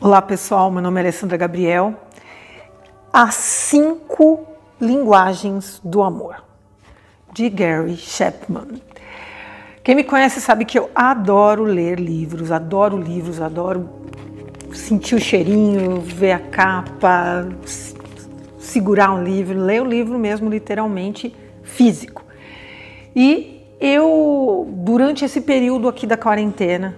Olá pessoal, meu nome é Alessandra Gabriel. As 5 linguagens do amor, de Gary Chapman. Quem me conhece sabe que eu adoro ler livros, adoro sentir o cheirinho, ver a capa, segurar um livro, ler o livro mesmo literalmente físico. E eu, durante esse período aqui da quarentena,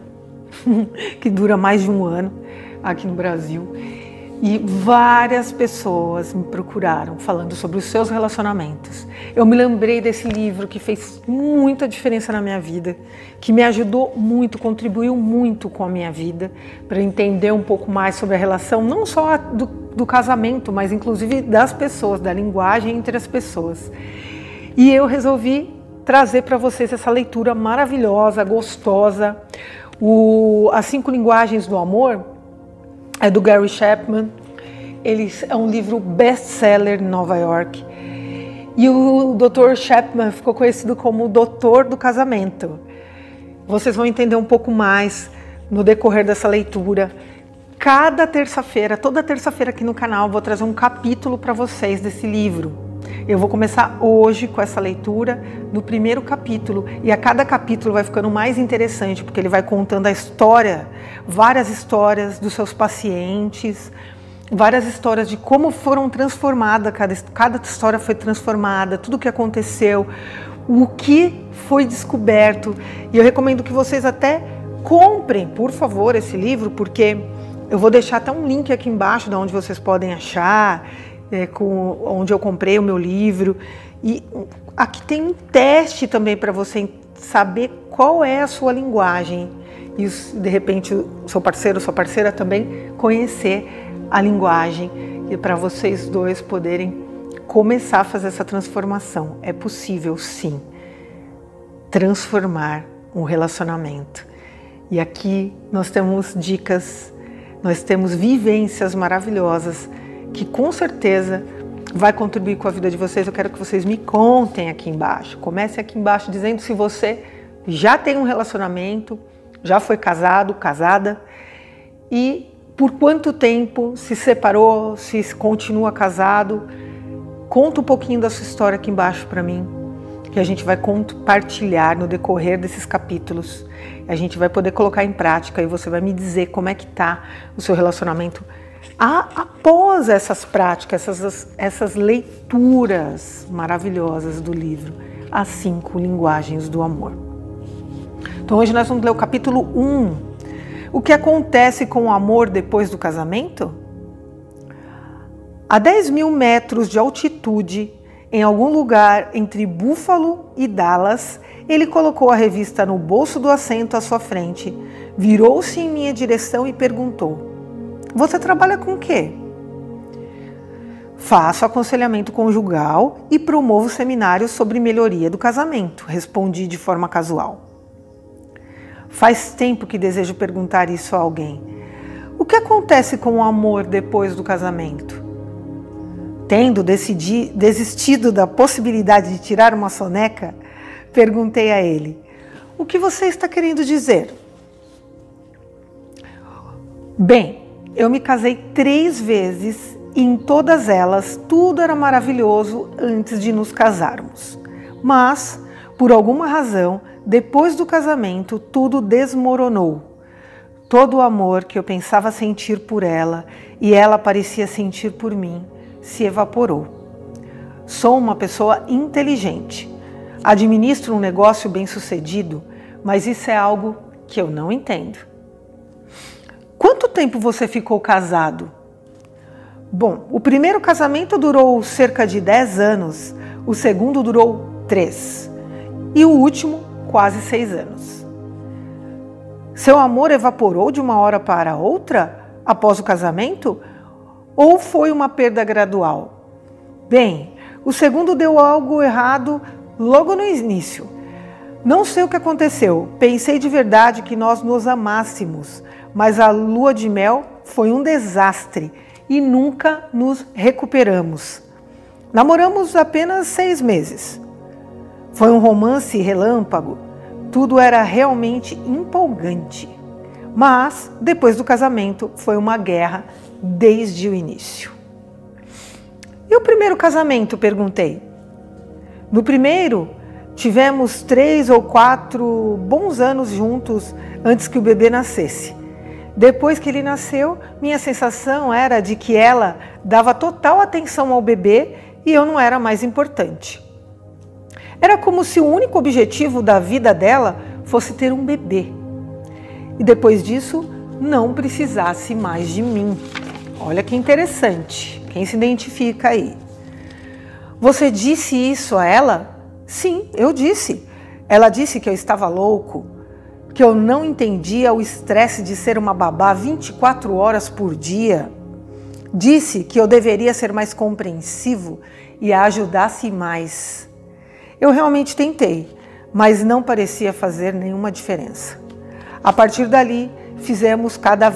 que dura mais de um ano, aqui no Brasil, e várias pessoas me procuraram falando sobre os seus relacionamentos. Eu me lembrei desse livro que fez muita diferença na minha vida, que me ajudou muito, contribuiu muito com a minha vida, para entender um pouco mais sobre a relação, não só do casamento, mas inclusive das pessoas, da linguagem entre as pessoas. E eu resolvi trazer para vocês essa leitura maravilhosa, gostosa. As 5 linguagens do amor é do Gary Chapman. Ele é um livro best-seller em Nova York. E o Dr. Chapman ficou conhecido como o doutor do casamento. Vocês vão entender um pouco mais no decorrer dessa leitura. Cada terça-feira, toda terça-feira aqui no canal, eu vou trazer um capítulo para vocês desse livro. Eu vou começar hoje com essa leitura no primeiro capítulo, e a cada capítulo vai ficando mais interessante, porque ele vai contando a história, várias histórias dos seus pacientes, várias histórias de como foram transformadas, cada história foi transformada, tudo o que aconteceu, o que foi descoberto. E eu recomendo que vocês até comprem, por favor, esse livro, porque eu vou deixar até um link aqui embaixo de onde vocês podem achar, onde eu comprei o meu livro. E aqui tem um teste também para você saber qual é a sua linguagem e de repente o seu parceiro ou sua parceira também conhecer a linguagem, e para vocês dois poderem começar a fazer essa transformação. É possível sim transformar um relacionamento. E aqui nós temos dicas, nós temos vivências maravilhosas que com certeza vai contribuir com a vida de vocês. Eu quero que vocês me contem aqui embaixo. Comece aqui embaixo dizendo se você já tem um relacionamento, já foi casado, casada, e por quanto tempo se separou, se continua casado. Conta um pouquinho da sua história aqui embaixo para mim, que a gente vai compartilhar no decorrer desses capítulos. A gente vai poder colocar em prática e você vai me dizer como é que está o seu relacionamento após essas práticas, essas leituras maravilhosas do livro, As 5 Linguagens do Amor. Então hoje nós vamos ler o capítulo 1. O que acontece com o amor depois do casamento? A 10.000 metros de altitude, em algum lugar entre Buffalo e Dallas, ele colocou a revista no bolso do assento à sua frente, virou-se em minha direção e perguntou: "Você trabalha com o quê?" "Faço aconselhamento conjugal e promovo seminários sobre melhoria do casamento", respondi de forma casual. Faz tempo que desejo perguntar isso a alguém. O que acontece com o amor depois do casamento? Tendo desistido da possibilidade de tirar uma soneca, perguntei a ele: "O que você está querendo dizer?" "Bem, eu me casei 3 vezes e em todas elas tudo era maravilhoso antes de nos casarmos. Mas, por alguma razão, depois do casamento tudo desmoronou. Todo o amor que eu pensava sentir por ela e ela parecia sentir por mim se evaporou. Sou uma pessoa inteligente. Administro um negócio bem-sucedido, mas isso é algo que eu não entendo." "Quanto tempo você ficou casado?" "Bom, o primeiro casamento durou cerca de 10 anos, o segundo durou 3 e o último quase 6 anos. Seu amor evaporou de uma hora para outra após o casamento ou foi uma perda gradual?" "Bem, o segundo deu algo errado logo no início. Não sei o que aconteceu, pensei de verdade que nós nos amássemos, mas a lua de mel foi um desastre e nunca nos recuperamos. Namoramos apenas 6 meses. Foi um romance relâmpago, tudo era realmente empolgante. Mas, depois do casamento, foi uma guerra desde o início. E o primeiro casamento? Perguntei. No primeiro, tivemos 3 ou 4 bons anos juntos antes que o bebê nascesse. Depois que ele nasceu, minha sensação era de que ela dava total atenção ao bebê e eu não era mais importante. Era como se o único objetivo da vida dela fosse ter um bebê. E depois disso, não precisasse mais de mim. Olha que interessante. Quem se identifica aí? Você disse isso a ela? Sim, eu disse. Ela disse que eu estava louco, que eu não entendia o estresse de ser uma babá 24 horas por dia. Disse que eu deveria ser mais compreensivo e a ajudasse mais. Eu realmente tentei, mas não parecia fazer nenhuma diferença. A partir dali, ficamos cada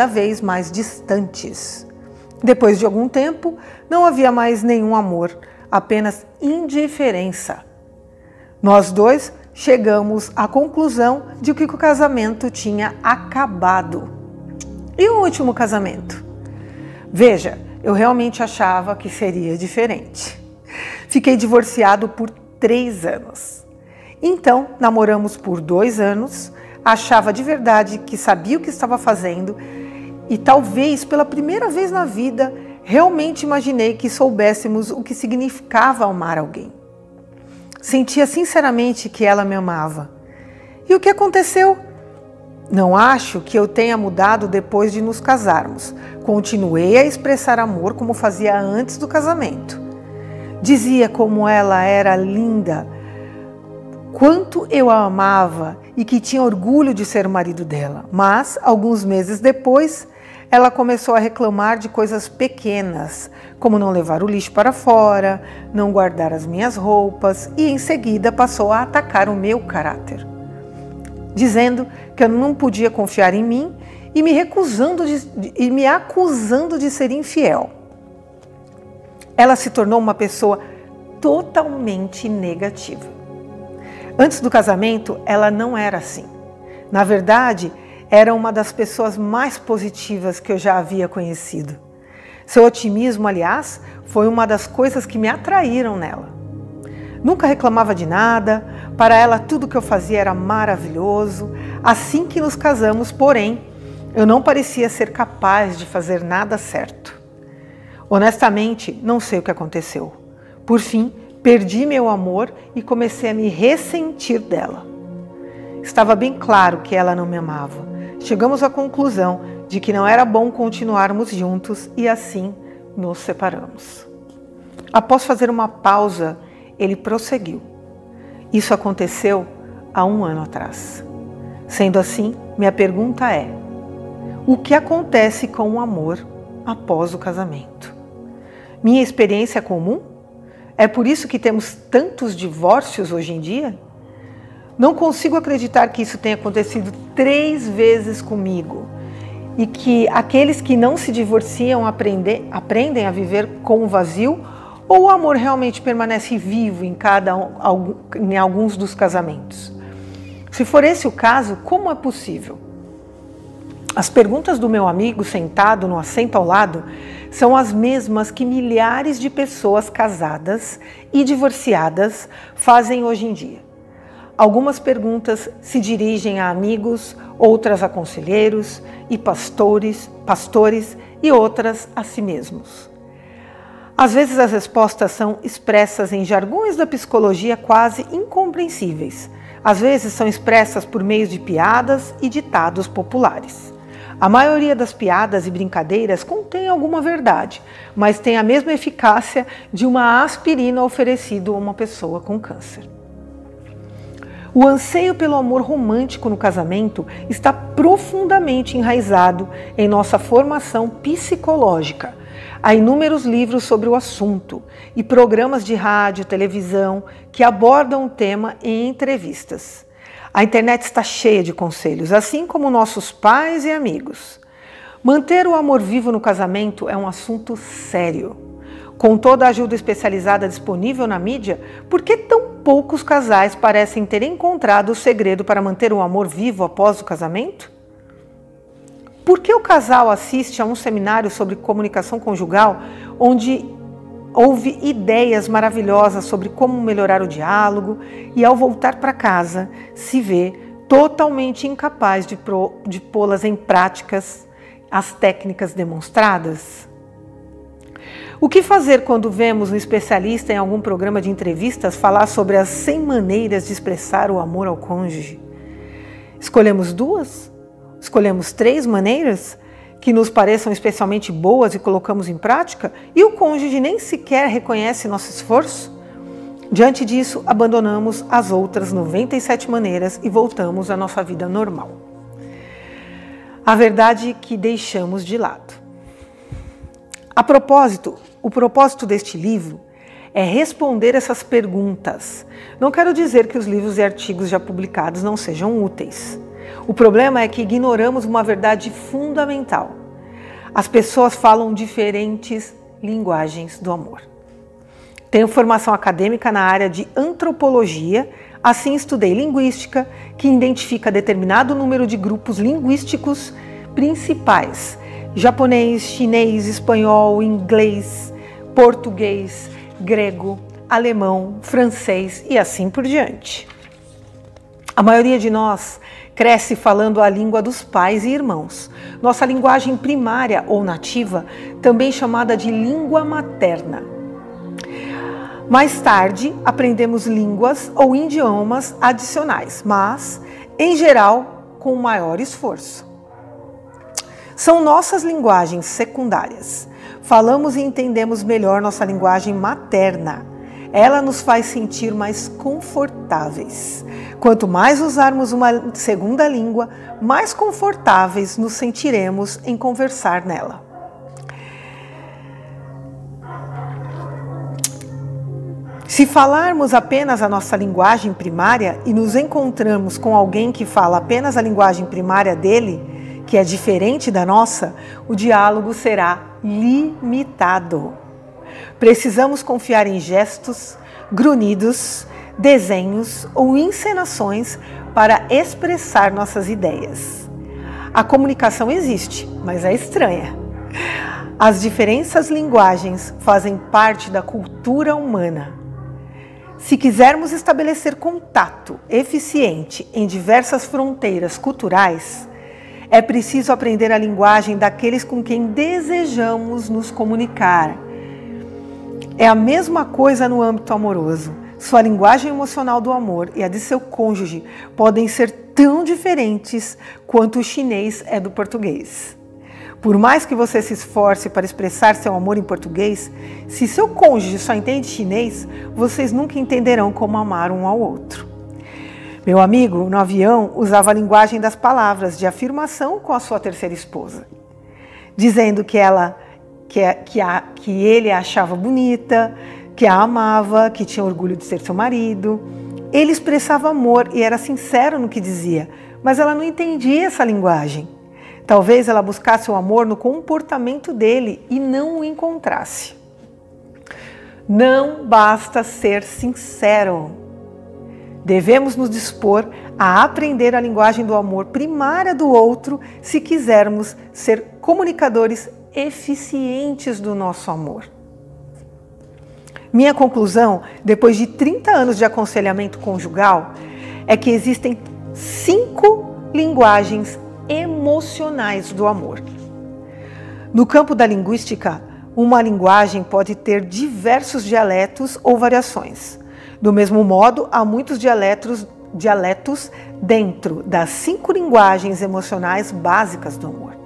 vez mais distantes. Depois de algum tempo, não havia mais nenhum amor, apenas indiferença. Nós dois chegamos à conclusão de que o casamento tinha acabado. E o último casamento? Veja, eu realmente achava que seria diferente. Fiquei divorciado por 3 anos. Então, namoramos por 2 anos, achava de verdade que sabia o que estava fazendo e talvez pela primeira vez na vida realmente imaginei que soubéssemos o que significava amar alguém. Sentia sinceramente que ela me amava. E o que aconteceu? Não acho que eu tenha mudado depois de nos casarmos. Continuei a expressar amor como fazia antes do casamento. Dizia como ela era linda, quanto eu a amava e que tinha orgulho de ser o marido dela. Mas, alguns meses depois, ela começou a reclamar de coisas pequenas, como não levar o lixo para fora, não guardar as minhas roupas e, em seguida, passou a atacar o meu caráter, dizendo que eu não podia confiar em mim e me acusando de ser infiel. Ela se tornou uma pessoa totalmente negativa. Antes do casamento, ela não era assim. Na verdade, era uma das pessoas mais positivas que eu já havia conhecido. Seu otimismo, aliás, foi uma das coisas que me atraíram nela. Nunca reclamava de nada, para ela tudo que eu fazia era maravilhoso. Assim que nos casamos, porém, eu não parecia ser capaz de fazer nada certo. Honestamente, não sei o que aconteceu. Por fim, perdi meu amor e comecei a me ressentir dela. Estava bem claro que ela não me amava. Chegamos à conclusão de que não era bom continuarmos juntos e assim nos separamos. Após fazer uma pausa, ele prosseguiu. Isso aconteceu há 1 ano atrás. Sendo assim, minha pergunta é: o que acontece com o amor após o casamento? Minha experiência é comum? É por isso que temos tantos divórcios hoje em dia? Não consigo acreditar que isso tenha acontecido 3 vezes comigo e que aqueles que não se divorciam aprendem a viver com o vazio, ou o amor realmente permanece vivo em alguns dos casamentos? Se for esse o caso, como é possível? As perguntas do meu amigo sentado no assento ao lado são as mesmas que milhares de pessoas casadas e divorciadas fazem hoje em dia. Algumas perguntas se dirigem a amigos, outras a conselheiros e pastores e outras a si mesmos. Às vezes as respostas são expressas em jargões da psicologia quase incompreensíveis. Às vezes são expressas por meio de piadas e ditados populares. A maioria das piadas e brincadeiras contém alguma verdade, mas tem a mesma eficácia de uma aspirina oferecida a uma pessoa com câncer. O anseio pelo amor romântico no casamento está profundamente enraizado em nossa formação psicológica. Há inúmeros livros sobre o assunto e programas de rádio e televisão que abordam o tema em entrevistas. A internet está cheia de conselhos, assim como nossos pais e amigos. Manter o amor vivo no casamento é um assunto sério. Com toda a ajuda especializada disponível na mídia, por que tão poucos casais parecem ter encontrado o segredo para manter o amor vivo após o casamento? Por que o casal assiste a um seminário sobre comunicação conjugal onde houve ideias maravilhosas sobre como melhorar o diálogo e, ao voltar para casa, se vê totalmente incapaz de pô-las em práticas as técnicas demonstradas? O que fazer quando vemos um especialista em algum programa de entrevistas falar sobre as 100 maneiras de expressar o amor ao cônjuge? Escolhemos 2? Escolhemos 3 maneiras que nos pareçam especialmente boas e colocamos em prática e o cônjuge nem sequer reconhece nosso esforço? Diante disso, abandonamos as outras 97 maneiras e voltamos à nossa vida normal. A verdade é que deixamos de lado. A propósito, o propósito deste livro é responder essas perguntas. Não quero dizer que os livros e artigos já publicados não sejam úteis. O problema é que ignoramos uma verdade fundamental. As pessoas falam diferentes linguagens do amor. Tenho formação acadêmica na área de antropologia, assim estudei linguística, que identifica determinado número de grupos linguísticos principais: japonês, chinês, espanhol, inglês, português, grego, alemão, francês e assim por diante. A maioria de nós cresce falando a língua dos pais e irmãos, nossa linguagem primária ou nativa, também chamada de língua materna. Mais tarde, aprendemos línguas ou idiomas adicionais, mas, em geral, com maior esforço. São nossas linguagens secundárias. Falamos e entendemos melhor nossa linguagem materna. Ela nos faz sentir mais confortáveis. Quanto mais usarmos uma segunda língua, mais confortáveis nos sentiremos em conversar nela. Se falarmos apenas a nossa linguagem primária e nos encontramos com alguém que fala apenas a linguagem primária dele, que é diferente da nossa, o diálogo será limitado. Precisamos confiar em gestos, grunhidos, desenhos ou encenações para expressar nossas ideias. A comunicação existe, mas é estranha. As diferentes linguagens fazem parte da cultura humana. Se quisermos estabelecer contato eficiente em diversas fronteiras culturais, é preciso aprender a linguagem daqueles com quem desejamos nos comunicar. É a mesma coisa no âmbito amoroso. Sua linguagem emocional do amor e a de seu cônjuge podem ser tão diferentes quanto o chinês é do português. Por mais que você se esforce para expressar seu amor em português, se seu cônjuge só entende chinês, vocês nunca entenderão como amar um ao outro. Meu amigo, no avião, usava a linguagem das palavras de afirmação com a sua terceira esposa, dizendo que ele a achava bonita, que a amava, que tinha orgulho de ser seu marido. Ele expressava amor e era sincero no que dizia, mas ela não entendia essa linguagem. Talvez ela buscasse o amor no comportamento dele e não o encontrasse. Não basta ser sincero. Devemos nos dispor a aprender a linguagem do amor primária do outro se quisermos ser comunicadores eficientes do nosso amor. Minha conclusão, depois de 30 anos de aconselhamento conjugal, é que existem 5 linguagens emocionais do amor. No campo da linguística, uma linguagem pode ter diversos dialetos ou variações. Do mesmo modo, há muitos dialetos dentro das 5 linguagens emocionais básicas do amor.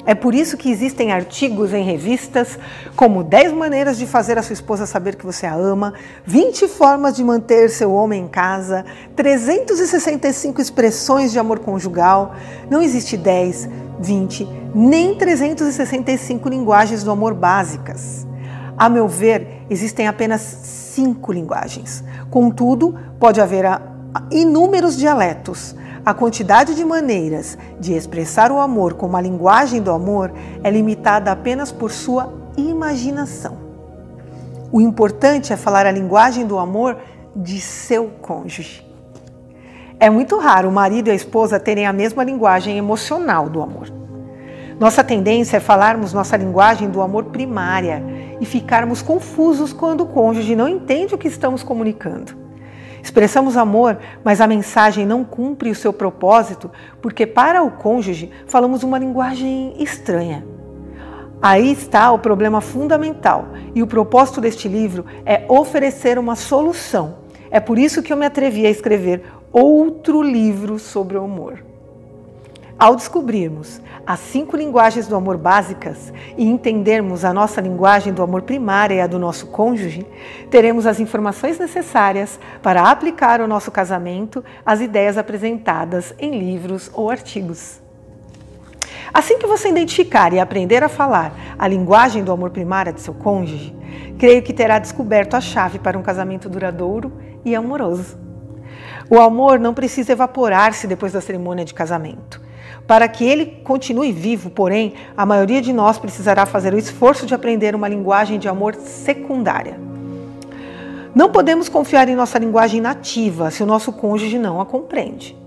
É por isso que existem artigos em revistas como 10 maneiras de fazer a sua esposa saber que você a ama, 20 formas de manter seu homem em casa, 365 expressões de amor conjugal. Não existe 10, 20, nem 365 linguagens do amor básicas. A meu ver, existem apenas 5 linguagens. Contudo, pode haver inúmeros dialetos. A quantidade de maneiras de expressar o amor como a linguagem do amor é limitada apenas por sua imaginação. O importante é falar a linguagem do amor de seu cônjuge. É muito raro o marido e a esposa terem a mesma linguagem emocional do amor. Nossa tendência é falarmos nossa linguagem do amor primária e ficarmos confusos quando o cônjuge não entende o que estamos comunicando. Expressamos amor, mas a mensagem não cumpre o seu propósito porque para o cônjuge falamos uma linguagem estranha. Aí está o problema fundamental e o propósito deste livro é oferecer uma solução. É por isso que eu me atrevi a escrever outro livro sobre o amor. Ao descobrirmos as 5 linguagens do amor básicas e entendermos a nossa linguagem do amor primária e a do nosso cônjuge, teremos as informações necessárias para aplicar ao nosso casamento as ideias apresentadas em livros ou artigos. Assim que você identificar e aprender a falar a linguagem do amor primária de seu cônjuge, creio que terá descoberto a chave para um casamento duradouro e amoroso. O amor não precisa evaporar-se depois da cerimônia de casamento. Para que ele continue vivo, porém, a maioria de nós precisará fazer o esforço de aprender uma linguagem de amor secundária. Não podemos confiar em nossa linguagem nativa se o nosso cônjuge não a compreende.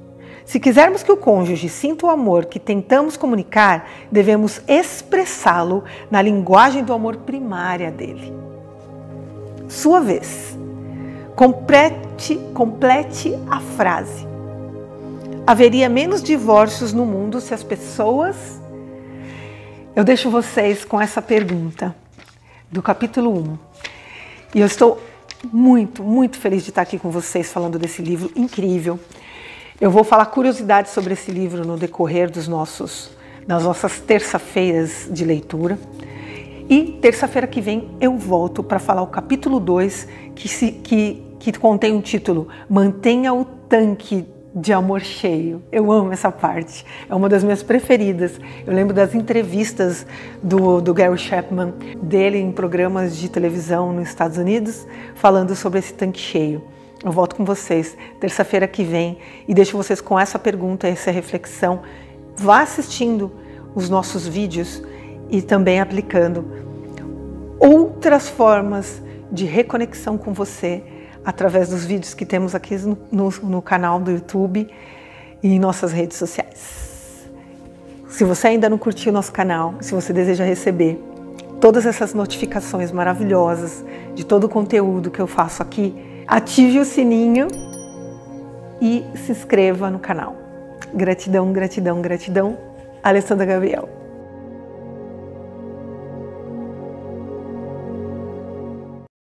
Se quisermos que o cônjuge sinta o amor que tentamos comunicar, devemos expressá-lo na linguagem do amor primária dele. Sua vez. Complete a frase. Haveria menos divórcios no mundo se as pessoas... Eu deixo vocês com essa pergunta do capítulo 1. E eu estou muito, muito feliz de estar aqui com vocês falando desse livro incrível. Eu vou falar curiosidades sobre esse livro no decorrer das nossas terça-feiras de leitura. E terça-feira que vem eu volto para falar o capítulo 2, que contém um título Mantenha o tanque de amor cheio. Eu amo essa parte, é uma das minhas preferidas. Eu lembro das entrevistas do Gary Chapman, dele em programas de televisão nos Estados Unidos, falando sobre esse tanque cheio. Eu volto com vocês terça-feira que vem e deixo vocês com essa pergunta, essa reflexão. Vá assistindo os nossos vídeos e também aplicando outras formas de reconexão com você através dos vídeos que temos aqui no canal do YouTube e em nossas redes sociais. Se você ainda não curtiu o nosso canal, se você deseja receber todas essas notificações maravilhosas de todo o conteúdo que eu faço aqui, ative o sininho e se inscreva no canal. Gratidão, gratidão, gratidão. Alessandra Gabriel.